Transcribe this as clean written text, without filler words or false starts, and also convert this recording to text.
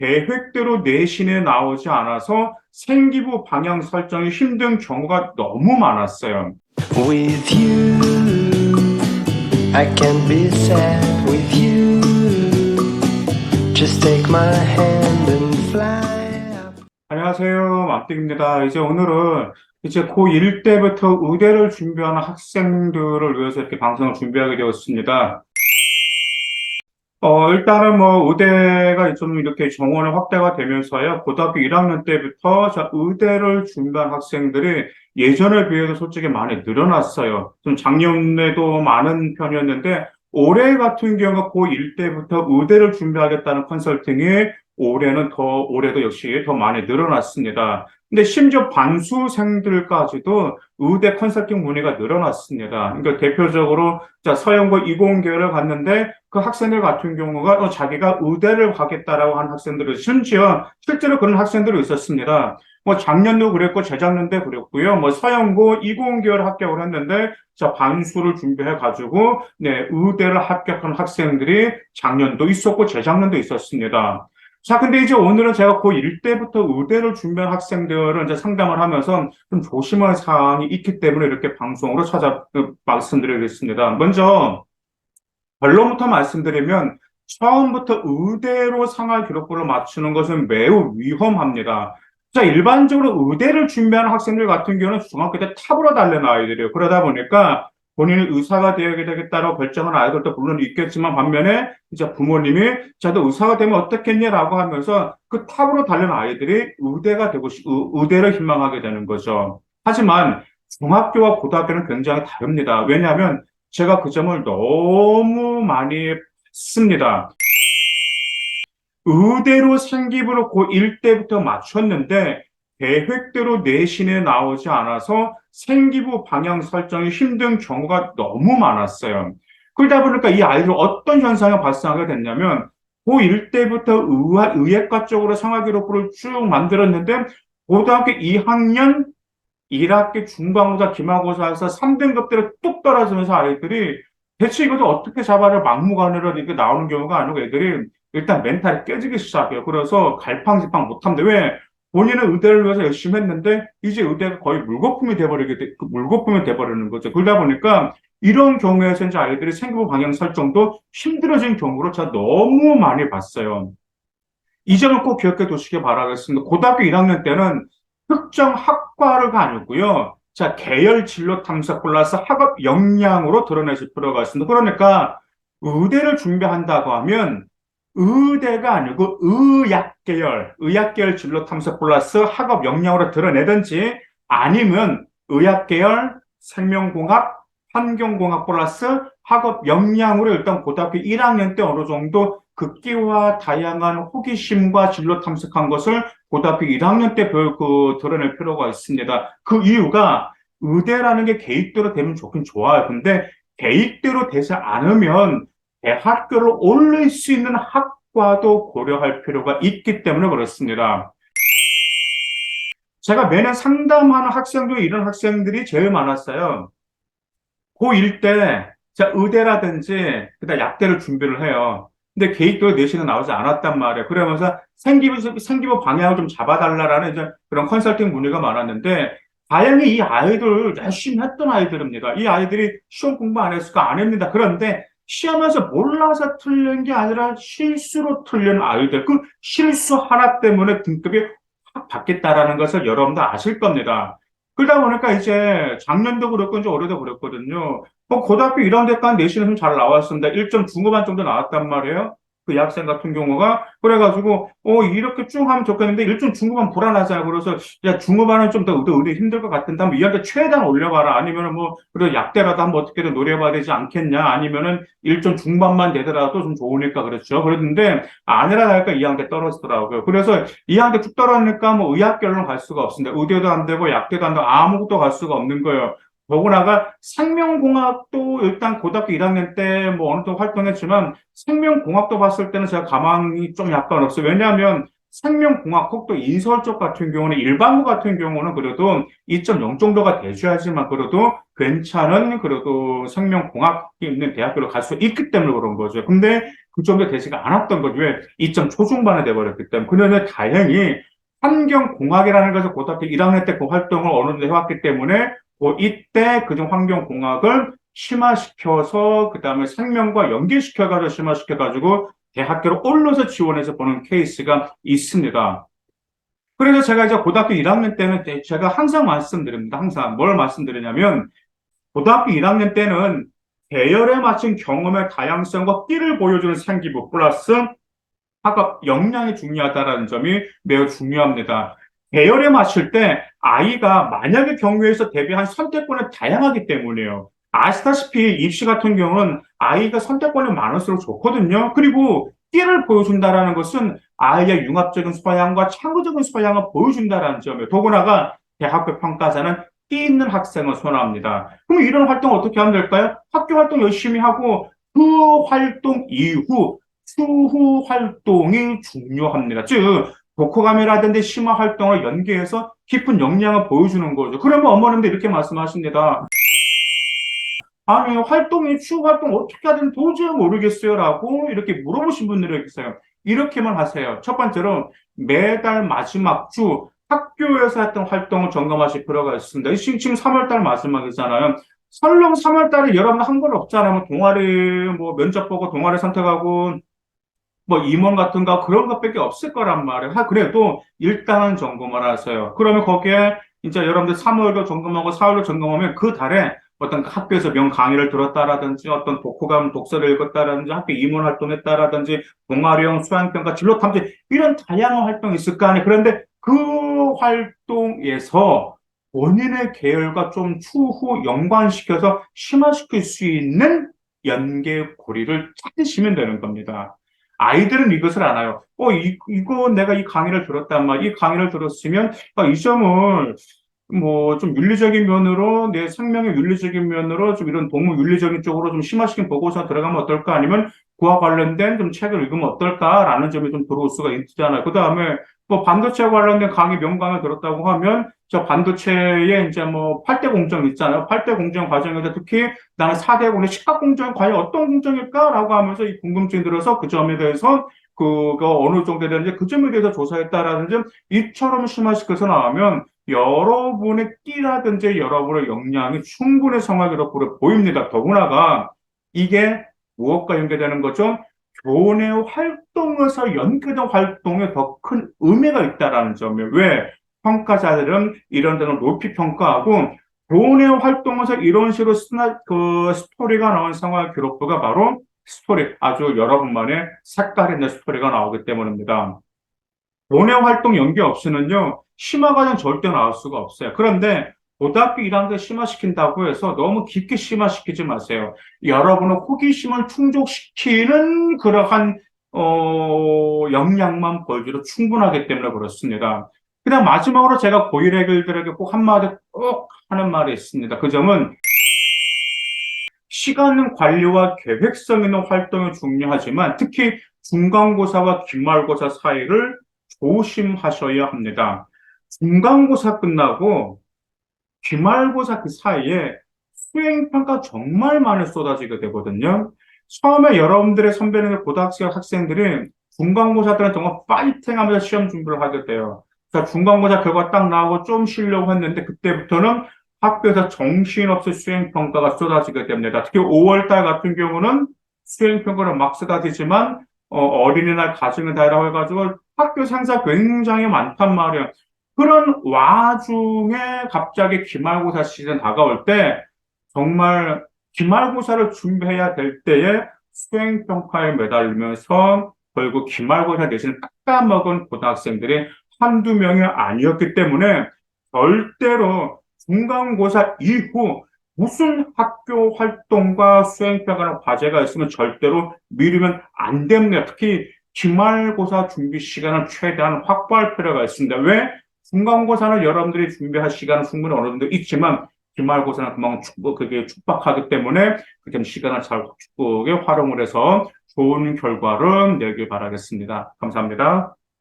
계획대로 내신에 나오지 않아서 생기부 방향 설정이 힘든 경우가 너무 많았어요. With you, I can be sad with you. Just take my hand and fly up. 안녕하세요. 막대기입니다. 오늘은 고1 때부터 의대를 준비하는 학생들을 위해서 이렇게 방송을 준비하게 되었습니다. 일단은 의대가 좀 이렇게 정원이 확대가 되면서요. 고등학교 1학년 때부터 의대를 준비한 학생들이 예전에 비해서 솔직히 많이 늘어났어요. 좀 작년에도 많은 편이었는데, 올해 같은 경우 고1 때부터 의대를 준비하겠다는 컨설팅이 올해도 역시 더 많이 늘어났습니다. 근데 심지어 반수생들까지도 의대 컨설팅 문의가 늘어났습니다. 그러니까 대표적으로 서영고 이공계를 갔는데 그 학생들 같은 경우가 자기가 의대를 가겠다라고 하는 학생들이 심지어 실제로 그런 학생들이 있었습니다. 작년도 그랬고 재작년도 그랬고요. 서영고 이공계를 합격을 했는데 반수를 준비해 가지고 의대를 합격한 학생들이 작년도 있었고 재작년도 있었습니다. 자, 근데 오늘은 제가 고1 때부터 의대를 준비한 학생들을 상담을 하면서 좀 조심할 사항이 있기 때문에 이렇게 방송으로 말씀드리겠습니다. 먼저, 결론부터 말씀드리면, 처음부터 의대로 생활 기록부를 맞추는 것은 매우 위험합니다. 자, 일반적으로 의대를 준비하는 학생들 같은 경우는 중학교 때 탑으로 달린 아이들이에요. 그러다 보니까 본인이 의사가 되어야 되겠다라고 결정한 아이들도 물론 있겠지만 반면에 부모님이 너 의사가 되면 어떻겠냐라고 하면서 그 탑으로 달린 아이들이 의대를 희망하게 되는 거죠. 하지만 중학교와 고등학교는 굉장히 다릅니다. 왜냐하면 제가 그 점을 너무 많이 봤습니다. 의대로 생기부를 고1 때부터 맞췄는데 계획대로 내신에 나오지 않아서 생기부 방향 설정이 힘든 경우가 너무 많았어요. 그러다 보니까 이 아이들 어떤 현상이 발생하게 됐냐면 고1 때부터 의예과 쪽으로 생활기록부를 쭉 만들었는데 고등학교 2학년 1학기 중간고사 기말고사에서 3등급대로 뚝 떨어지면서 아이들이 대체 이것을 어떻게 잡아를 막무가내로 이렇게 나오는 경우가 아니고 애들이 일단 멘탈이 깨지기 시작해요. 그래서 갈팡질팡 못합니다. 왜? 본인은 의대를 위해서 열심히 했는데 이제 의대가 거의 물거품이 돼버리는 거죠. 그러다 보니까 이런 경우에서 아이들이 생기부 방향 설정도 힘들어진 경우로 제가 너무 많이 봤어요. 이 점을 꼭 기억해 두시기 바라겠습니다. 고등학교 1학년 때는 특정 학과가 아니고요. 계열 진로 탐색 플러스 학업 역량으로 드러내실 필요가 있습니다. 그러니까 의대를 준비한다고 하면 의대가 아니고 의학계열 진로 탐색 플러스 학업 역량으로 드러내든지 아니면 의학계열 생명공학 환경공학 플러스 학업 역량으로 일단 고등학교 1학년 때 어느 정도 극기와 다양한 호기심과 진로 탐색한 것을 고등학교 1학년 때 드러낼 필요가 있습니다. 그 이유가 의대라는 게 계획대로 되면 좋긴 좋아요. 근데 계획대로 되지 않으면 대학교를 올릴 수 있는 학과도 고려할 필요가 있기 때문에 그렇습니다. 제가 매년 상담하는 학생 중에 이런 학생들이 제일 많았어요. 고1 때 의대라든지 그다음 약대를 준비를 해요. 근데 계획대로 내신은 나오지 않았단 말이에요. 그러면서 생기부 방향을 좀 잡아달라라는 그런 컨설팅 문의가 많았는데 다행히 이 아이들 열심히 했던 아이들입니다. 이 아이들이 시험 공부 안 했을까? 안 합니다. 그런데 시험에서 몰라서 틀린 게 아니라 실수로 틀린 아이들, 그 실수 하나 때문에 등급이 확 바뀌었다라는 것을 여러분도 아실 겁니다. 그러다 보니까 작년도 그렇고 이제 올해도 그랬거든요. 고등학교 1학년 때까지 내신은 좀 잘 나왔습니다. 1점 중후반 정도 나왔단 말이에요. 그 여학생 같은 경우가. 그래가지고, 이렇게 쭉 하면 좋겠는데 1점 중후반 불안하잖아요. 그래서, 야, 중후반은 좀 더 의대 힘들 것 같은데 한번 이한테 최대한 올려봐라. 아니면은 그래도 약대라도 한번 어떻게든 노려봐야 되지 않겠냐. 아니면은 1점 중반만 되더라도 좀 좋으니까 그렇죠. 그랬는데, 아니라 다니까 2학년 때 떨어지더라고요. 그래서 2학년 때 쭉 떨어지니까 의학결론 갈 수가 없습니다. 의대도 안 되고 약대도 안 되고 아무것도 갈 수가 없는 거예요. 더구나가 생명공학도 일단 고등학교 1학년 때 어느 정도 활동했지만 생명공학도 봤을 때는 제가 가망이 좀 약간 없어요. 왜냐하면 생명공학 혹도 인설 쪽 같은 경우는 일반고 같은 경우는 그래도 2.0 정도가 돼줘야지만 그래도 괜찮은 그래도 생명공학이 있는 대학교를 갈 수 있기 때문에 그런 거죠. 근데 그 정도 되지가 않았던 거죠. 왜? 2점 초중반에 돼버렸기 때문에. 그런데 다행히 환경공학이라는 것을 고등학교 1학년 때 그 활동을 어느 정도 해왔기 때문에 이때 그중 환경공학을 심화시켜서 그다음에 생명과 연계시켜가지고 심화시켜가지고 대학교로 올려서 지원해서 보는 케이스가 있습니다. 그래서 제가 이제 고등학교 1학년 때는 제가 항상 말씀드립니다. 항상 뭘 말씀드리냐면 고등학교 1학년 때는 대열에 맞춘 경험의 다양성과 끼를 보여주는 생기부 플러스 학업 역량이 중요하다는 점이 매우 중요합니다. 대열에 맞출 때 아이가 만약의 경우에서 대비한 선택권이 다양하기 때문이에요. 아시다시피 입시 같은 경우는 아이가 선택권이 많을수록 좋거든요. 그리고 끼를 보여준다라는 것은 아이의 융합적인 소양과 창의적인 소양을 보여준다라는 점이에요. 더구나가 대학교 평가자는 끼 있는 학생을 선호합니다. 그럼 이런 활동 어떻게 하면 될까요? 학교 활동 열심히 하고 그 활동 이후 추후 활동이 중요합니다. 즉, 독후감이라든지 심화 활동을 연계해서 깊은 역량을 보여주는 거죠. 그러면 어머님도 이렇게 말씀하십니다. 아니, 추후 활동 어떻게 하든 도저히 모르겠어요. 라고 이렇게 물어보신 분들이 있어요. 이렇게만 하세요. 첫 번째로 매달 마지막 주 학교에서 했던 활동을 점검하실 필요가 있습니다. 지금 3월달 마지막이잖아요. 설령 3월달에 여러분 한 건 없잖아요. 뭐 동아리, 뭐 면접 보고 동아리 선택하고 뭐 임원 같은 거 그런 것밖에 없을 거란 말이에요. 그래도 일단은 점검을 하세요. 그러면 거기에 이제 여러분들 3월도 점검하고 4월도 점검하면 그 달에 어떤 학교에서 명 강의를 들었다라든지 어떤 독후감 독서를 읽었다라든지 학교 임원 활동했다라든지 동아리형 수행평가 진로 탐지 이런 다양한 활동이 있을 거 아니에요. 그런데 그 활동에서 본인의 계열과 좀 추후 연관시켜서 심화시킬 수 있는 연계고리를 찾으시면 되는 겁니다. 아이들은 이것을 알아요. 이거 내가 이 강의를 들었단 말이야. 이 강의를 들었으면, 이 점을 뭐 좀 윤리적인 면으로 내 생명의 윤리적인 면으로 좀 이런 동물 윤리적인 쪽으로 좀 심화시킨 보고서 들어가면 어떨까 아니면 그와 관련된 좀 책을 읽으면 어떨까라는 점이 좀 들어올 수가 있잖아요. 그 다음에 뭐 반도체 관련된 강의 명강을 들었다고 하면 저 반도체에 이제 뭐 8대 공정 있잖아요. 8대 공정 과정에서 특히 나는 4대 공정, 식각 공정이 과연 어떤 공정일까라고 하면서 이 궁금증이 들어서 그 점에 대해서 그거 어느 정도 되는지 그 점에 대해서 조사했다라는 점 이처럼 심화시켜서 나오면 여러분의 끼라든지 여러분의 역량이 충분히 성하기로 보입니다. 더구나가 이게 무엇과 연계되는 거죠? 교내 활동에서 연계된 활동에 더 큰 의미가 있다라는 점이에요. 왜? 평가자들은 이런 데는 높이 평가하고 교내 활동에서 이런 식으로 스토리가 나온 생활 기록부가 바로 스토리, 아주 여러분만의 색깔 있는 스토리가 나오기 때문입니다. 교내 활동 연계 없이는요, 심화 과정 절대 나올 수가 없어요. 그런데 고등학교 1학년 때 심화시킨다고 해서 너무 깊게 심화시키지 마세요. 여러분의 호기심을 충족시키는 그러한 역량만 보여줘도 충분하기 때문에 그렇습니다. 그다음 마지막으로 제가 고1 애들에게 꼭 한마디 꼭 하는 말이 있습니다. 그 점은 시간 관리와 계획성 있는 활동이 중요하지만 특히 중간고사와 기말고사 사이를 조심하셔야 합니다. 중간고사 끝나고 기말고사 그 사이에 수행평가 정말 많이 쏟아지게 되거든요. 처음에 여러분들의 선배님들 고등학생 학생들이 중간고사 때는 정말 파이팅 하면서 시험 준비를 하게 돼요. 그래서 중간고사 결과 딱 나오고 좀 쉬려고 했는데 그때부터는 학교에서 정신없이 수행평가가 쏟아지게 됩니다. 특히 5월달 같은 경우는 수행평가를 막 쏟아지지만 어린이날 가정의 달이라고 해가지고 학교 상사 굉장히 많단 말이에요. 그런 와중에 갑자기 기말고사 시즌 다가올 때 정말 기말고사를 준비해야 될 때에 수행평가에 매달리면서 결국 기말고사 대신 깎아먹은 고등학생들이 한두 명이 아니었기 때문에 절대로 중간고사 이후 무슨 학교 활동과 수행평가나 과제가 있으면 절대로 미루면 안 됩니다. 특히 기말고사 준비 시간을 최대한 확보할 필요가 있습니다. 왜? 중간고사는 여러분들이 준비할 시간은 충분히 어느 정도 있지만 기말고사는 그게 촉박하기 때문에 그 시간을 잘 축복에 활용을 해서 좋은 결과를 내길 바라겠습니다. 감사합니다.